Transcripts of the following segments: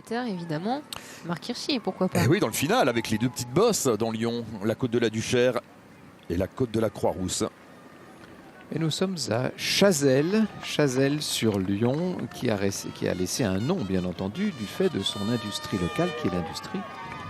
spectateurs, évidemment. Marc Hirschi, pourquoi pas. Et oui, dans le final, avec les deux petites bosses dans Lyon, la côte de la Duchère et la côte de la Croix-Rousse. Et nous sommes à Chazelles, sur Lyon, qui a laissé un nom, bien entendu, du fait de son industrie locale, qui est l'industrie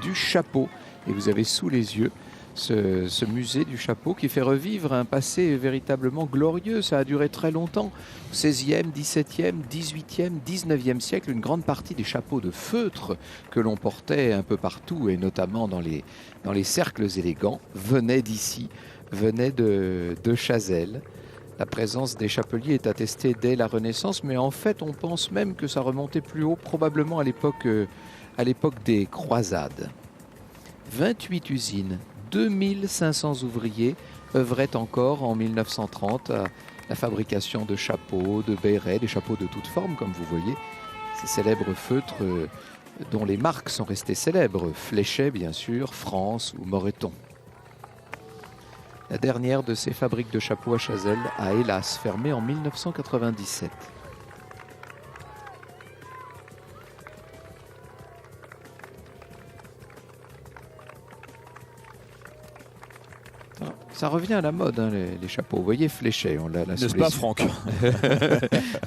du chapeau. Et vous avez sous les yeux ce musée du chapeau qui fait revivre un passé véritablement glorieux. Ça a duré très longtemps, 16e, 17e, 18e, 19e siècle. Une grande partie des chapeaux de feutre que l'on portait un peu partout, et notamment dans les cercles élégants, venaient d'ici, venaient de Chazelles. La présence des chapeliers est attestée dès la Renaissance, mais en fait on pense même que ça remontait plus haut, probablement à l'époque des croisades. 28 usines, 2500 ouvriers œuvraient encore en 1930 à la fabrication de chapeaux, de bérets, des chapeaux de toutes formes, comme vous voyez. Ces célèbres feutres dont les marques sont restées célèbres, Fléchet bien sûr, France ou Moreton. La dernière de ces fabriques de chapeaux à Chazelles a hélas fermé en 1997. Ça revient à la mode, hein, les chapeaux. Vous voyez, Fléchet, on l'a sous les yeux. N'est-ce pas, Franck?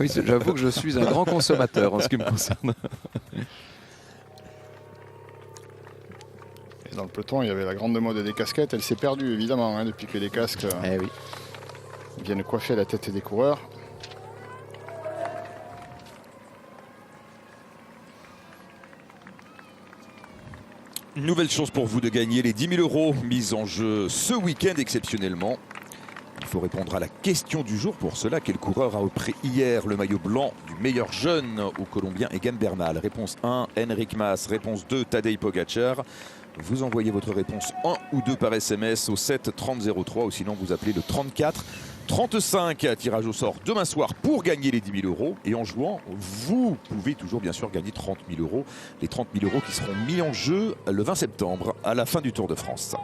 Oui, j'avoue que je suis un grand consommateur en ce qui me concerne. Et dans le peloton, il y avait la grande mode des casquettes. Elle s'est perdue, évidemment, hein, depuis que les casques viennent coiffer la tête des coureurs. Nouvelle chance pour vous de gagner les 10 000 € mis en jeu ce week-end exceptionnellement. Il faut répondre à la question du jour. Pour cela, quel coureur a pris hier le maillot blanc du meilleur jeune au Colombien Egan Bernal? Réponse 1, Enric Mas. Réponse 2, Tadej Pogacar. Vous envoyez votre réponse 1 ou 2 par SMS au 7 30 03 ou sinon vous appelez le 34 35. Tirage au sort demain soir pour gagner les 10 000 €. Et en jouant, vous pouvez toujours bien sûr gagner 30 000 €. Les 30 000 € qui seront mis en jeu le 20 septembre à la fin du Tour de France.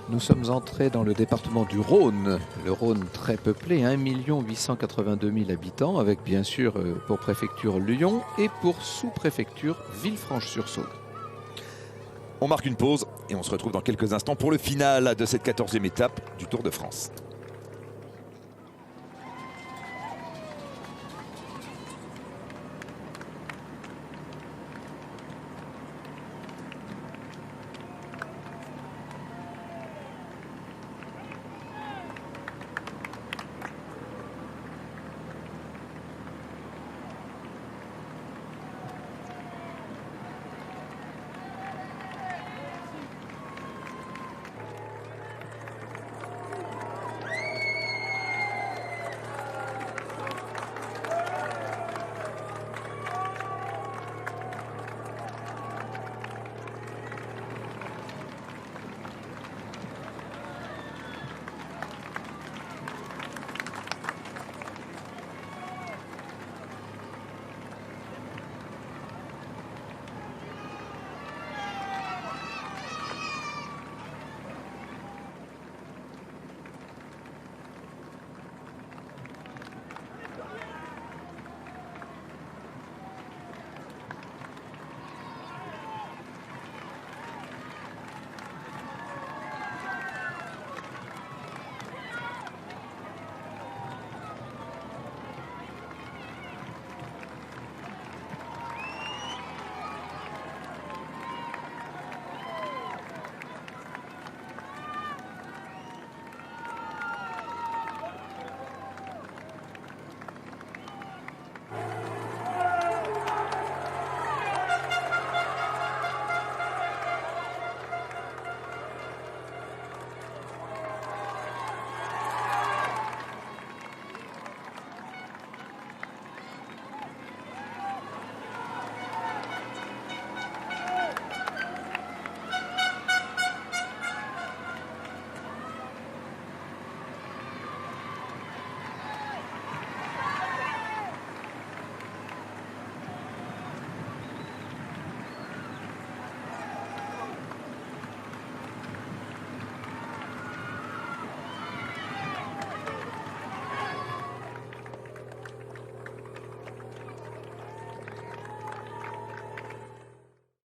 Nous sommes entrés dans le département du Rhône. Le Rhône très peuplé, 1 882 000 habitants, avec bien sûr pour préfecture Lyon et pour sous-préfecture Villefranche-sur-Saône. On marque une pause et on se retrouve dans quelques instants pour le final de cette 14e étape du Tour de France.